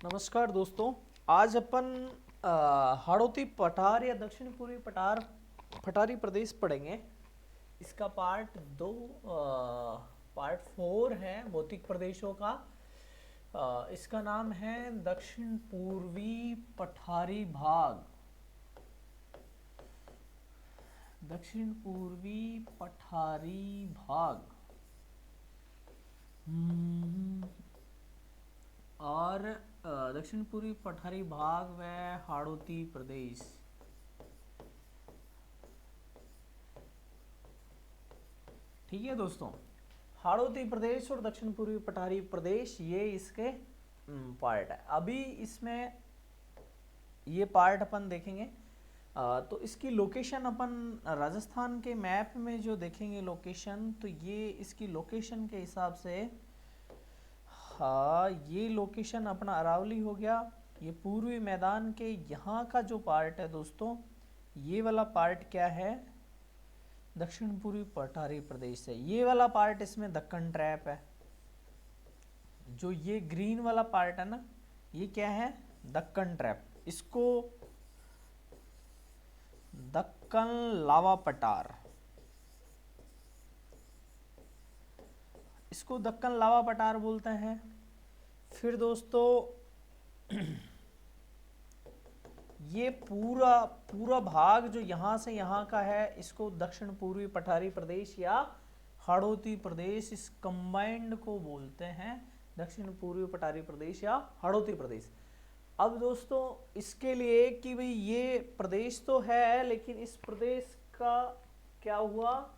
नमस्कार दोस्तों। आज अपन हाड़ौती पठार या दक्षिण पूर्वी पठार पठारी प्रदेश पढ़ेंगे। इसका पार्ट 4 है भौतिक प्रदेशों का। इसका नाम है दक्षिण पूर्वी पठारी भाग। दक्षिण पूर्वी पठारी भाग। और दक्षिण पूर्वी पठारी भाग व हाड़ौती प्रदेश। ठीक है दोस्तों, हाड़ौती प्रदेश और दक्षिण पूर्वी पठारी प्रदेश ये इसके पार्ट है। अभी इसमें ये पार्ट अपन देखेंगे। तो इसकी लोकेशन अपन राजस्थान के मैप में जो देखेंगे लोकेशन, तो ये इसकी लोकेशन के हिसाब से, हाँ ये लोकेशन अपना अरावली हो गया। ये पूर्वी मैदान के यहाँ का जो पार्ट है दोस्तों, ये वाला पार्ट क्या है, दक्षिण पूर्वी पठारी प्रदेश है। ये वाला पार्ट इसमें दक्कन ट्रैप है। जो ये ग्रीन वाला पार्ट है ना, ये क्या है, दक्कन ट्रैप। इसको दक्कन लावा पठार, इसको दक्कन लावा पठार बोलते हैं। फिर दोस्तों ये पूरा भाग जो यहाँ से यहाँ का है, इसको दक्षिण पूर्वी पठारी प्रदेश या हाड़ौती प्रदेश, इस कंबाइंड को बोलते हैं दक्षिण पूर्वी पठारी प्रदेश या हाड़ौती प्रदेश। अब दोस्तों इसके लिए कि भाई ये प्रदेश तो है, लेकिन इस प्रदेश का क्या हुआ,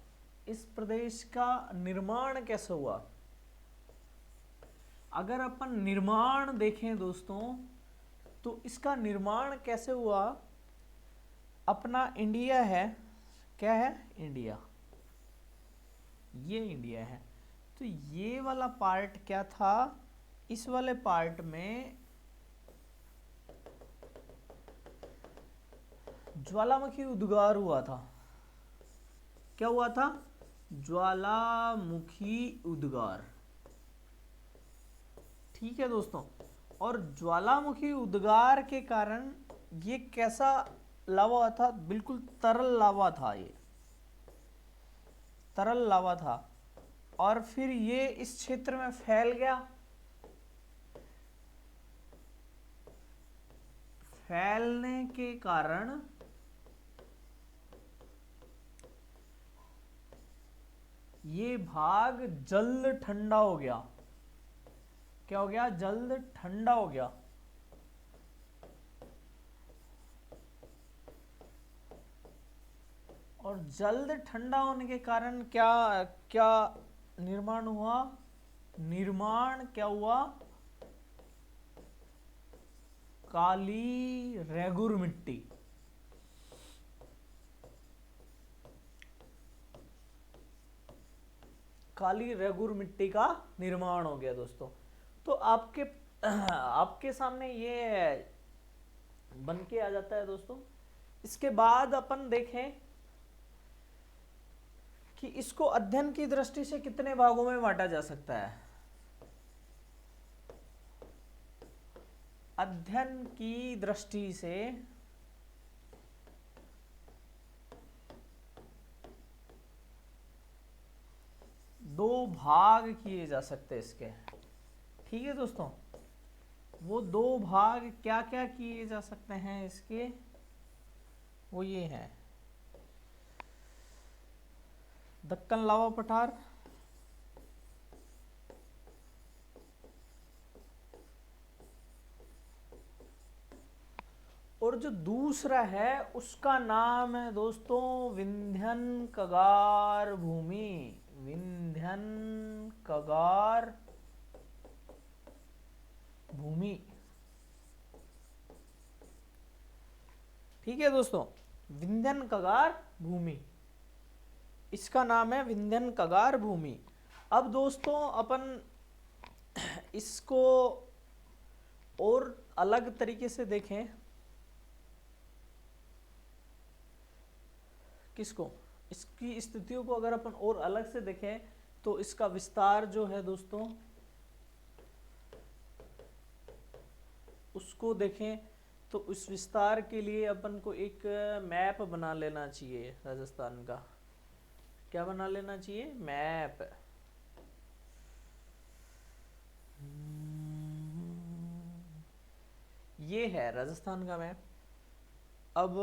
इस प्रदेश का निर्माण कैसे हुआ। अगर अपन निर्माण देखें दोस्तों, तो इसका निर्माण कैसे हुआ। अपना इंडिया है, क्या है, इंडिया, ये इंडिया है। तो ये वाला पार्ट क्या था, इस वाले पार्ट में ज्वालामुखी उद्गार हुआ था। क्या हुआ था, ज्वालामुखी उद्गार। ठीक है दोस्तों, और ज्वालामुखी उद्गार के कारण ये कैसा लावा था, बिल्कुल तरल लावा था, ये तरल लावा था। और फिर ये इस क्षेत्र में फैल गया। फैलने के कारण ये भाग जल्द ठंडा हो गया। क्या हो गया, जल्द ठंडा हो गया। और जल्द ठंडा होने के कारण क्या क्या निर्माण हुआ, निर्माण क्या हुआ, काली रेगुर मिट्टी। काली रेगुर मिट्टी का निर्माण हो गया दोस्तों। तो आपके सामने ये बन के आ जाता है दोस्तों। इसके बाद अपन देखें कि इसको अध्ययन की दृष्टि से कितने भागों में बांटा जा सकता है। अध्ययन की दृष्टि से दो भाग किए जा सकते हैं इसके। ठीक है दोस्तों, वो दो भाग क्या क्या किए जा सकते हैं इसके, वो ये हैं, दक्कन लावा पठार और जो दूसरा है उसका नाम है दोस्तों विंध्यन कगार भूमि। विंध्यन कगार भूमि। ठीक है दोस्तों, विंध्यन कगार भूमि, इसका नाम है विंध्यन कगार भूमि। अब दोस्तों अपन इसको और अलग तरीके से देखें। किसको, इसकी स्थितियों को अगर अपन और अलग से देखें, तो इसका विस्तार जो है दोस्तों, उसको देखें तो उस विस्तार के लिए अपन को एक मैप बना लेना चाहिए राजस्थान का। क्या बना लेना चाहिए? मैप। ये है राजस्थान का मैप। अब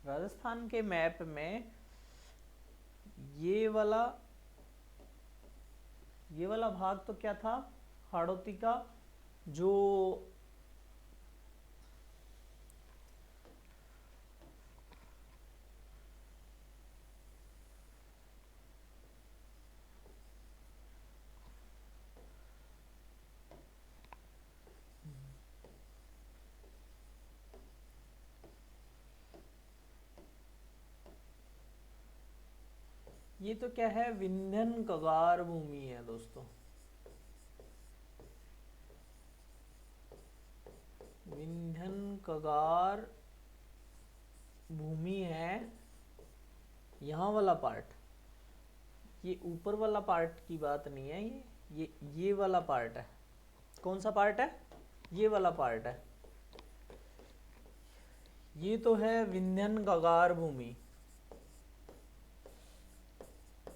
राजस्थान के मैप में ये वाला भाग तो क्या था? हाड़ौती का जो ये तो क्या है? विंध्यन कगार भूमि है दोस्तों। विंध्यन कगार भूमि है यहाँ वाला पार्ट। ये ऊपर वाला पार्ट की बात नहीं है, ये वाला पार्ट है। कौन सा पार्ट है? ये वाला पार्ट है। ये तो है विंध्यन कगार भूमि,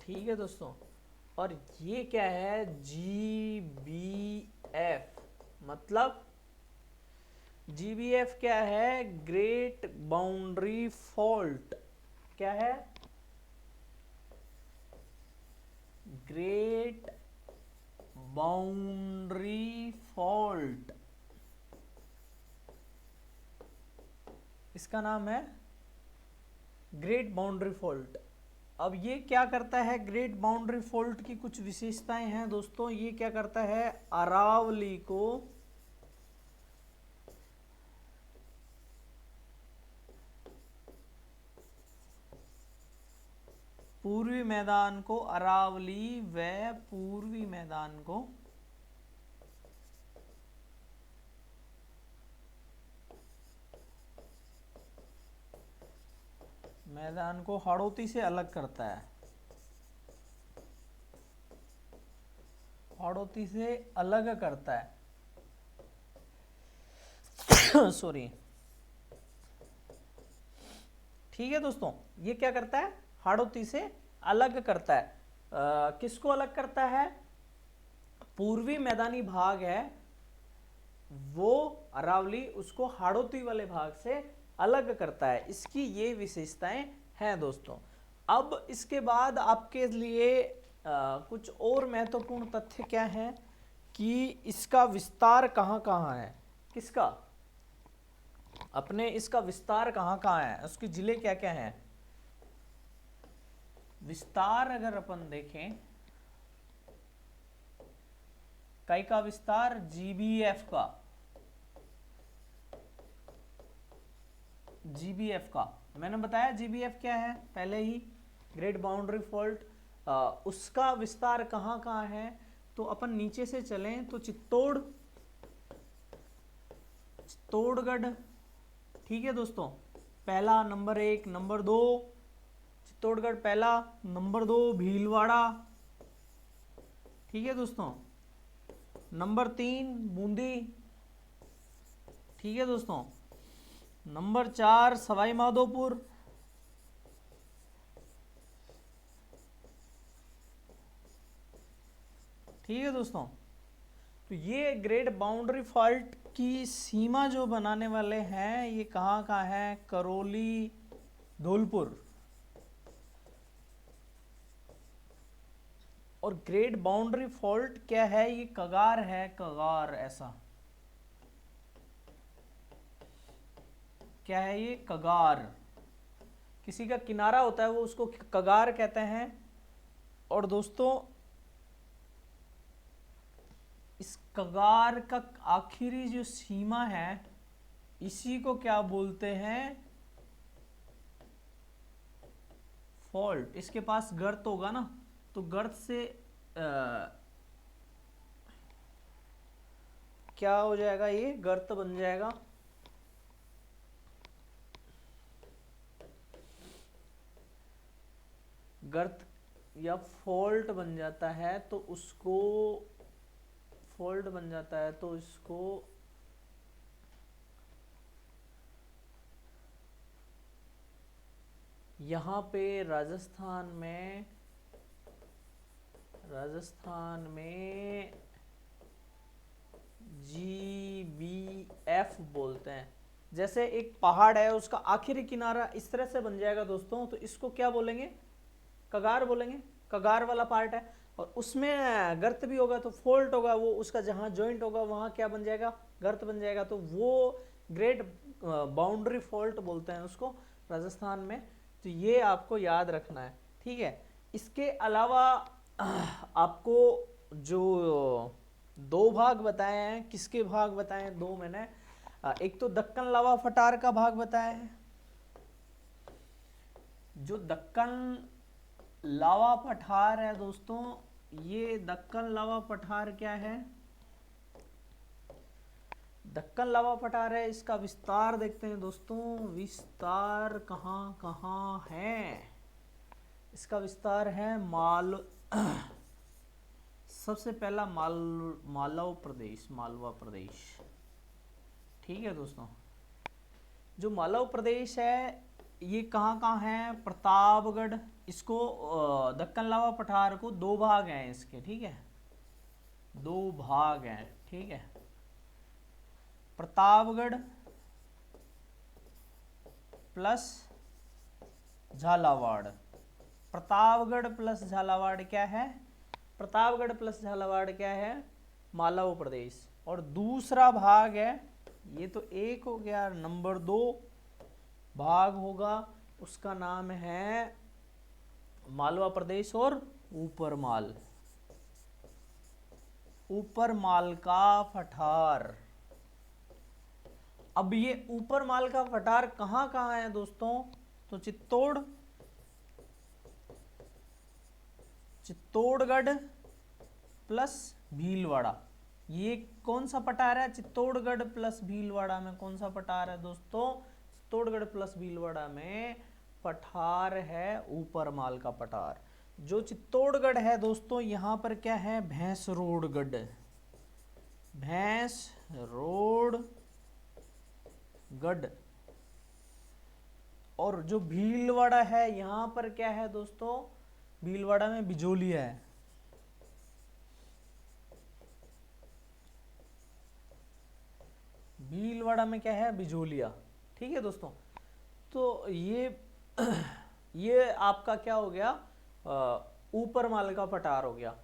ठीक है दोस्तों। और ये क्या है? GBF। मतलब GBF क्या है? Great boundary fault. क्या है? ग्रेट बाउंड्री फॉल्ट, इसका नाम है ग्रेट बाउंड्री फॉल्ट। अब ये क्या करता है? ग्रेट बाउंड्री फॉल्ट की कुछ विशेषताएं हैं दोस्तों। ये क्या करता है? अरावली को पूर्वी मैदान को, अरावली व पूर्वी मैदान को हाड़ौती से अलग करता है। हाड़ौती से अलग करता है सॉरी। ठीक है दोस्तों, ये क्या करता है? हाड़ौती से अलग करता है। किसको अलग करता है? पूर्वी मैदानी भाग है वो अरावली, उसको हाड़ौती वाले भाग से अलग करता है। इसकी ये विशेषताएं हैं दोस्तों। अब इसके बाद आपके लिए कुछ और महत्वपूर्ण तथ्य क्या हैं कि इसका विस्तार कहाँ कहाँ है। किसका? अपने इसका विस्तार कहाँ कहाँ है, उसके जिले क्या क्या हैं। विस्तार अगर अपन देखें, कई का विस्तार? GBF का। GBF का मैंने बताया GBF क्या है पहले ही, ग्रेट बाउंड्री फॉल्ट। उसका विस्तार कहाँ कहाँ है? तो अपन नीचे से चलें तो चित्तौड़गढ़, ठीक है दोस्तों, पहला, नंबर 1, नंबर 2 चित्तौड़गढ़ पहला, नंबर 2 भीलवाड़ा, ठीक है दोस्तों, नंबर 3 बूंदी, ठीक है दोस्तों, नंबर 4 सवाई माधोपुर, ठीक है दोस्तों। तो ये ग्रेट बाउंड्री फॉल्ट की सीमा जो बनाने वाले हैं ये कहाँ कहाँ है? करौली, धौलपुर। और ग्रेट बाउंड्री फॉल्ट क्या है? ये कगार है, कगार। ऐसा क्या है? ये कगार। किसी का किनारा होता है वो उसको कगार कहते हैं। और दोस्तों इस कगार का आखिरी जो सीमा है इसी को क्या बोलते हैं? फॉल्ट। इसके पास गर्त होगा ना, तो गर्त से क्या हो जाएगा? ये गर्त बन जाएगा। गर्त या फॉल्ट बन जाता है तो उसको फोल्ड बन जाता है तो इसको यहाँ पे राजस्थान में GBF बोलते हैं। जैसे एक पहाड़ है, उसका आखिरी किनारा इस तरह से बन जाएगा दोस्तों, तो इसको क्या बोलेंगे? कगार बोलेंगे। कगार वाला पार्ट है और उसमें गर्त भी होगा तो फॉल्ट होगा, वो उसका जहाँ जॉइंट होगा वहाँ क्या बन जाएगा? गर्त बन जाएगा। तो वो ग्रेट बाउंड्री फॉल्ट बोलते हैं उसको राजस्थान में। तो ये आपको याद रखना है, ठीक है। इसके अलावा आपको जो दो भाग बताए हैं, किसके भाग बताए हैं? दो मैंने, एक तो दक्कन लावा फटार का भाग बताया है। जो दक्कन लावा पठार है दोस्तों, ये दक्कन लावा पठार क्या है? दक्कन लावा पठार है, इसका विस्तार देखते हैं दोस्तों। विस्तार कहाँ कहाँ है? इसका विस्तार है सबसे पहला मालवा प्रदेश, ठीक है दोस्तों। जो मालवा प्रदेश है ये कहाँ कहाँ है? प्रतापगढ़। इसको दक्कन लावा पठार को दो भाग हैं इसके, ठीक है, दो भाग हैं, ठीक है। प्रतापगढ़ प्लस झालावाड़। प्रतापगढ़ प्लस झालावाड़ क्या है? प्रतापगढ़ प्लस झालावाड़ क्या है? मालवा प्रदेश। और दूसरा भाग है, ये तो एक हो गया, नंबर 2 भाग होगा, उसका नाम है मालवा प्रदेश और ऊपर माल का पठार। अब ये ऊपर माल का पठार कहाँ कहाँ है दोस्तों? तो चित्तौड़गढ़ प्लस भीलवाड़ा। ये कौन सा पठार है? चित्तौड़गढ़ प्लस भीलवाड़ा में कौन सा पठार है दोस्तों? चित्तौड़गढ़ प्लस भीलवाड़ा में पठार है ऊपर माल का पठार। जो चित्तौड़गढ़ है दोस्तों, यहाँ पर क्या है? भैंसरोडगढ़। और जो भीलवाड़ा है यहाँ पर क्या है दोस्तों? भीलवाड़ा में बिजोलिया है। भीलवाड़ा में क्या है? बिजोलिया, ठीक है दोस्तों। तो ये आपका क्या हो गया? ऊपर माल का पठार हो गया।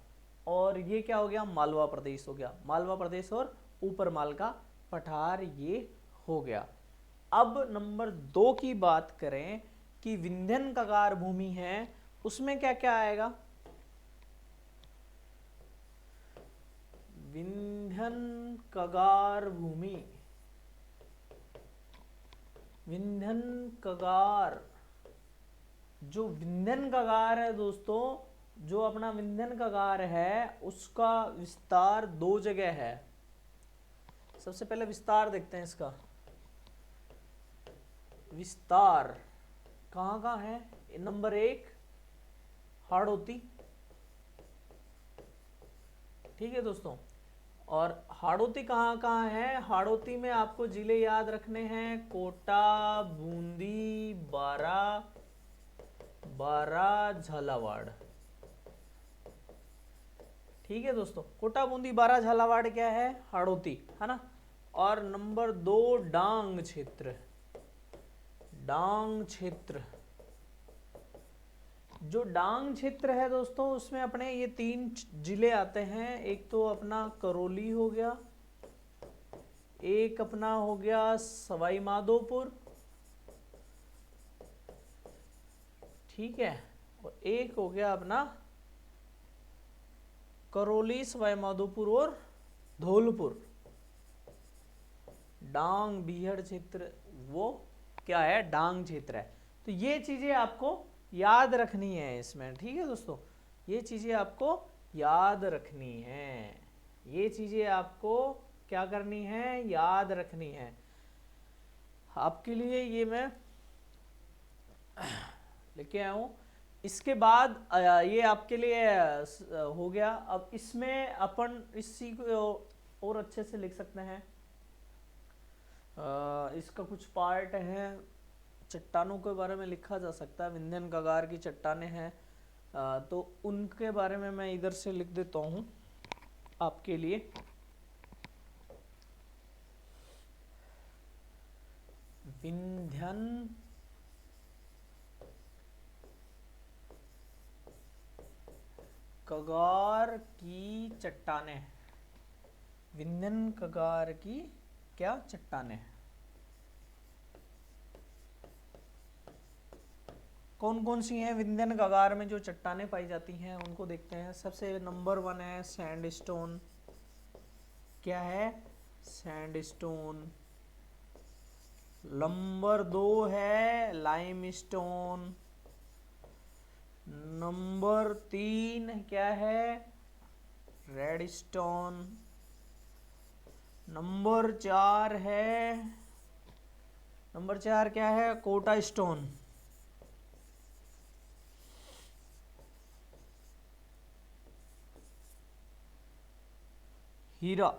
और ये क्या हो गया? मालवा प्रदेश हो गया। मालवा प्रदेश और ऊपर माल का पठार ये हो गया। अब नंबर 2 की बात करें कि विंध्यन कगार भूमि है, उसमें क्या क्या आएगा? विंध्यन कगार भूमि, विंध्यन कगार, जो विंध्यन कगार है दोस्तों, जो अपना विंध्यन कगार है उसका विस्तार 2 जगह है। सबसे पहले विस्तार देखते हैं इसका। विस्तार कहाँ कहाँ है? नंबर 1 हाड़ौती, ठीक है दोस्तों। और हाड़ौती कहाँ कहाँ है? हाड़ौती में आपको जिले याद रखने हैं, कोटा, बूंदी, बारा, झालावाड़, ठीक है दोस्तों। कोटा, बूंदी, बारा, झालावाड़ क्या है? हाड़ौती, है ना। और नंबर 2 डांग क्षेत्र। जो डांग क्षेत्र है दोस्तों, उसमें अपने ये 3 जिले आते हैं। एक तो अपना करौली हो गया, एक अपना हो गया सवाई माधोपुर, ठीक है, और एक हो गया अपना करौली, सवाई माधोपुर और धौलपुर। डांग बीहड़ क्षेत्र वो क्या है? डांग क्षेत्र है। तो ये चीजें आपको याद रखनी है इसमें, ठीक है दोस्तों। ये चीजें आपको याद रखनी है, ये चीजें आपको क्या करनी है? याद रखनी है। आपके लिए ये मैं लेके आया हूं इसके बाद ये आपके लिए हो गया। अब इसमें अपन इसी को और अच्छे से लिख सकते हैं। इसका कुछ पार्ट है, चट्टानों के बारे में लिखा जा सकता है। विंध्यन कगार की चट्टानें हैं, तो उनके बारे में मैं इधर से लिख देता हूँ आपके लिए। विंध्यन कगार की चट्टानें, विंध्यन कगार की क्या चट्टानें, कौन कौन सी हैं विंध्यन कगार में जो चट्टानें पाई जाती हैं उनको देखते हैं। सबसे नंबर 1 है सैंडस्टोन। क्या है? सैंडस्टोन। नंबर 2 है लाइमस्टोन। नंबर 3 क्या है? रेडस्टोन। नंबर 4 है, नंबर 4 क्या है? कोटा स्टोन। हीरा।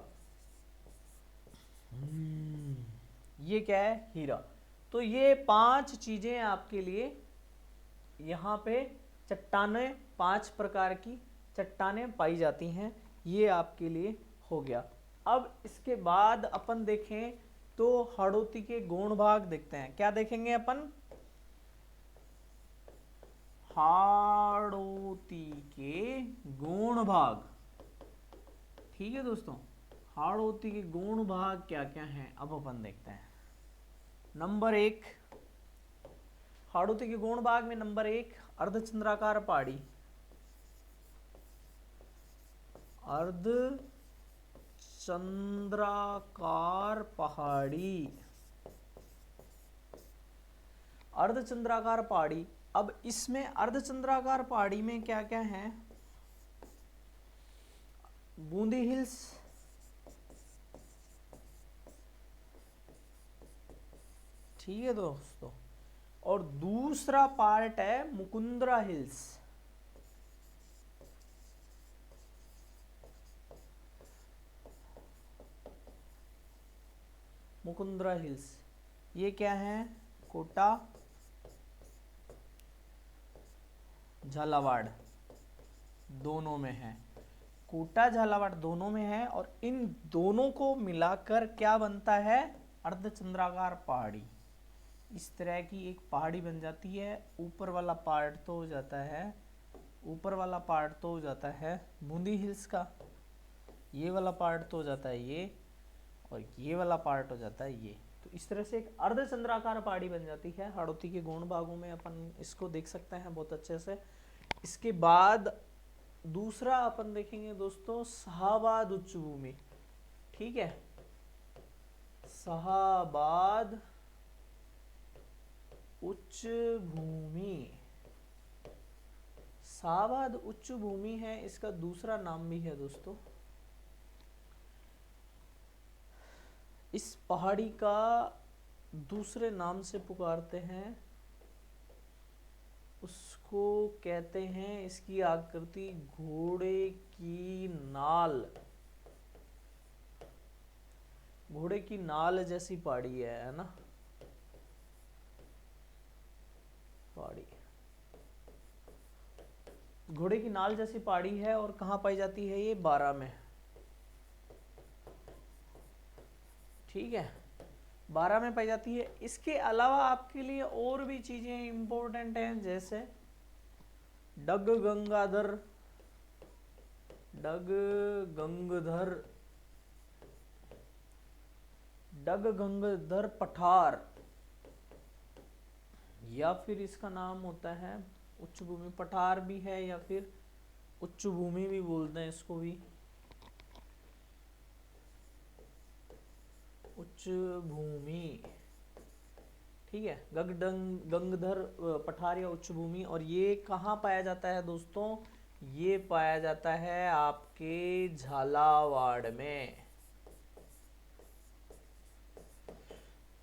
ये क्या है? हीरा। तो ये 5 चीजें आपके लिए यहाँ पे चट्टानें, 5 प्रकार की चट्टानें पाई जाती हैं, ये आपके लिए हो गया। अब इसके बाद अपन देखें तो हाड़ौती के गौण भाग देखते हैं। क्या देखेंगे अपन? हाड़ौती के गौण भाग। ठीक है दोस्तों, हाड़ौती के गौण भाग क्या क्या हैं अब अपन देखते हैं। नंबर 1, हाड़ौती के गौण भाग में नंबर 1 अर्धचंद्राकार पहाड़ी। अर्धचंद्राकार पहाड़ी, अर्धचंद्राकार पहाड़ी। अब इसमें अर्धचंद्राकार पहाड़ी में क्या क्या है? बूंदी हिल्स, ठीक है दोस्तों, और दूसरा पार्ट है मुकुंदरा हिल्स। मुकुंदरा हिल्स ये क्या है? कोटा झालावाड़ दोनों में है। कोटा झालावाड़ दोनों में है, और इन दोनों को मिलाकर क्या बनता है? अर्धचंद्राकार पहाड़ी। इस तरह की एक पहाड़ी बन जाती है। ऊपर वाला पार्ट तो हो जाता है, ऊपर वाला पार्ट तो हो जाता है बूंदी हिल्स का, ये वाला पार्ट तो हो जाता है ये, और ये वाला पार्ट हो जाता है ये। तो इस तरह से एक अर्धचंद्राकार पहाड़ी बन जाती है। हाड़ौती के गौण भागों में अपन इसको देख सकते हैं बहुत अच्छे से। इसके बाद दूसरा अपन देखेंगे दोस्तों शाहाबाद उच्च भूमि। ठीक है, शाहाबाद उच्च भूमि। शाहाबाद उच्च भूमि है, इसका दूसरा नाम भी है दोस्तों। इस पहाड़ी का दूसरे नाम से पुकारते हैं, उसको कहते हैं, इसकी आकृति घोड़े की नाल, घोड़े की नाल जैसी पहाड़ी है ना, पहाड़ी घोड़े की नाल जैसी पहाड़ी है। और कहाँ पाई जाती है? ये बारां में। ठीक है, बारां में पाई जाती है। इसके अलावा आपके लिए और भी चीजें इंपॉर्टेंट हैं, जैसे डग गंगाधर, डग गंगधर, डग गंगाधर पठार, या फिर इसका नाम होता है उच्च भूमि। पठार भी है या फिर उच्च भूमि भी बोलते हैं इसको भी, उच्च भूमि। ठीक है, गंगधर पठार या उच्च भूमि। और ये कहाँ पाया जाता है दोस्तों? ये पाया जाता है आपके झालावाड़ में।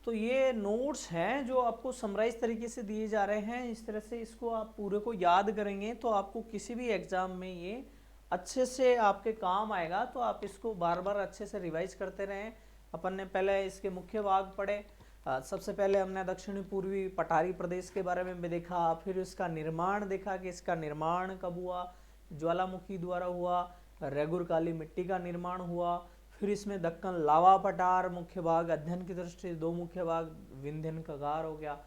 तो ये नोट्स हैं जो आपको समराइज तरीके से दिए जा रहे हैं। इस तरह से इसको आप पूरे को याद करेंगे तो आपको किसी भी एग्जाम में ये अच्छे से आपके काम आएगा। तो आप इसको बार बार अच्छे से रिवाइज करते रहें। अपन ने पहले इसके मुख्य भाग पढ़े। सबसे पहले हमने दक्षिणी पूर्वी पठारी प्रदेश के बारे में भी देखा, फिर इसका निर्माण देखा कि इसका निर्माण कब हुआ, ज्वालामुखी द्वारा हुआ, रेगुर काली मिट्टी का निर्माण हुआ। फिर इसमें दक्कन लावा पठार मुख्य भाग, अध्ययन की दृष्टि से 2 मुख्य भाग, विंध्यन कगार हो गया।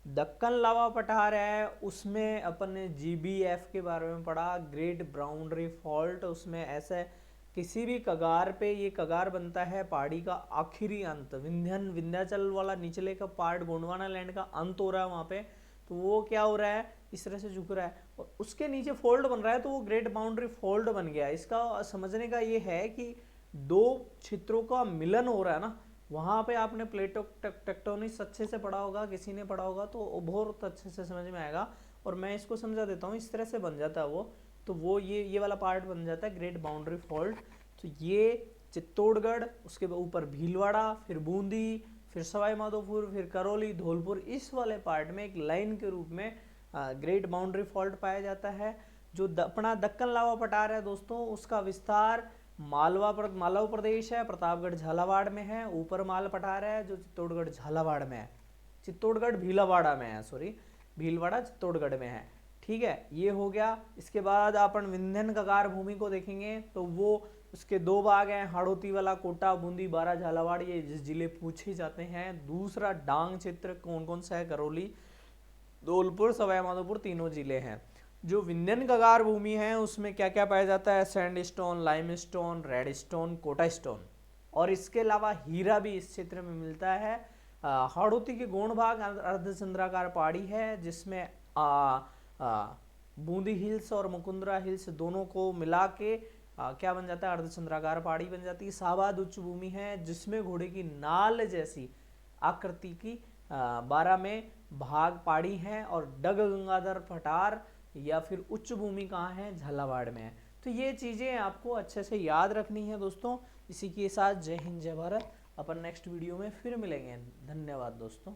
दक्कन लावा पठार है उसमें अपन ने GBF के बारे में पढ़ा, ग्रेट बाउंड्री फॉल्ट। उसमें ऐसे किसी भी कगार पे ये कगार बनता है पहाड़ी का आखिरी अंत, विंध्याचल वाला निचले का पार्ट गोंडवाना लैंड का अंत हो रहा है वहां पे, तो वो क्या हो रहा है, इस तरह से झुक रहा है और उसके नीचे फोल्ड बन रहा है, तो वो ग्रेट बाउंड्री फोल्ड बन गया। इसका समझने का ये है कि 2 क्षेत्रों का मिलन हो रहा है ना, वहां पे आपने प्लेटो टेक्टोनिक्स अच्छे से पढ़ा होगा, किसी ने पढ़ा होगा तो बहुत अच्छे से समझ में आएगा। और मैं इसको समझा देता हूँ, इस तरह से बन जाता है वो, तो वो ये वाला पार्ट बन जाता है ग्रेट बाउंड्री फॉल्ट। तो ये चित्तौड़गढ़, उसके ऊपर भीलवाड़ा, फिर बूंदी, फिर सवाई माधोपुर, फिर करौली, धौलपुर, इस वाले पार्ट में एक लाइन के रूप में ग्रेट बाउंड्री फॉल्ट पाया जाता है। जो अपना दक्कन लावा पठार है दोस्तों, उसका विस्तार मालवा प्रदेश है, प्रतापगढ़ झालावाड़ में है। ऊपर माल पठार है जो चित्तौड़गढ़ झालावाड़ में है, चित्तौड़गढ़ भीलवाड़ा में है, सॉरी भीलवाड़ा चित्तौड़गढ़ में है। ठीक है, ये हो गया। इसके बाद अपन विंध्यन कगार भूमि को देखेंगे तो वो उसके 2 भाग हैं, हाड़ौती वाला, कोटा, बूंदी, बारा, झालावाड़, ये जिले पूछे जाते हैं। दूसरा डांग क्षेत्र कौन कौन सा है, करौली, धौलपुर, सवाई माधोपुर, तीनों जिले हैं। जो विंध्यन कगार भूमि है उसमें क्या क्या पाया जाता है, sandstone, limestone, redstone, Kota stone, और इसके अलावा हीरा भी इस क्षेत्र में मिलता है। हाड़ौती के गौण भाग अर्धचंद्राकार पहाड़ी है जिसमें बूंदी हिल्स और मुकुंदरा हिल्स दोनों को मिला के क्या बन जाता है, अर्धचंद्राकार पहाड़ी बन जाती है। शाहबाद उच्च भूमि है जिसमें घोड़े की नाल जैसी आकृति की 12 में भाग पहाड़ी है। और डग गंगाधर पठार या फिर उच्च भूमि कहाँ है, झालावाड़ में है। तो ये चीज़ें आपको अच्छे से याद रखनी है दोस्तों। इसी के साथ जय हिंद जय भारत। अपन नेक्स्ट वीडियो में फिर मिलेंगे। धन्यवाद दोस्तों।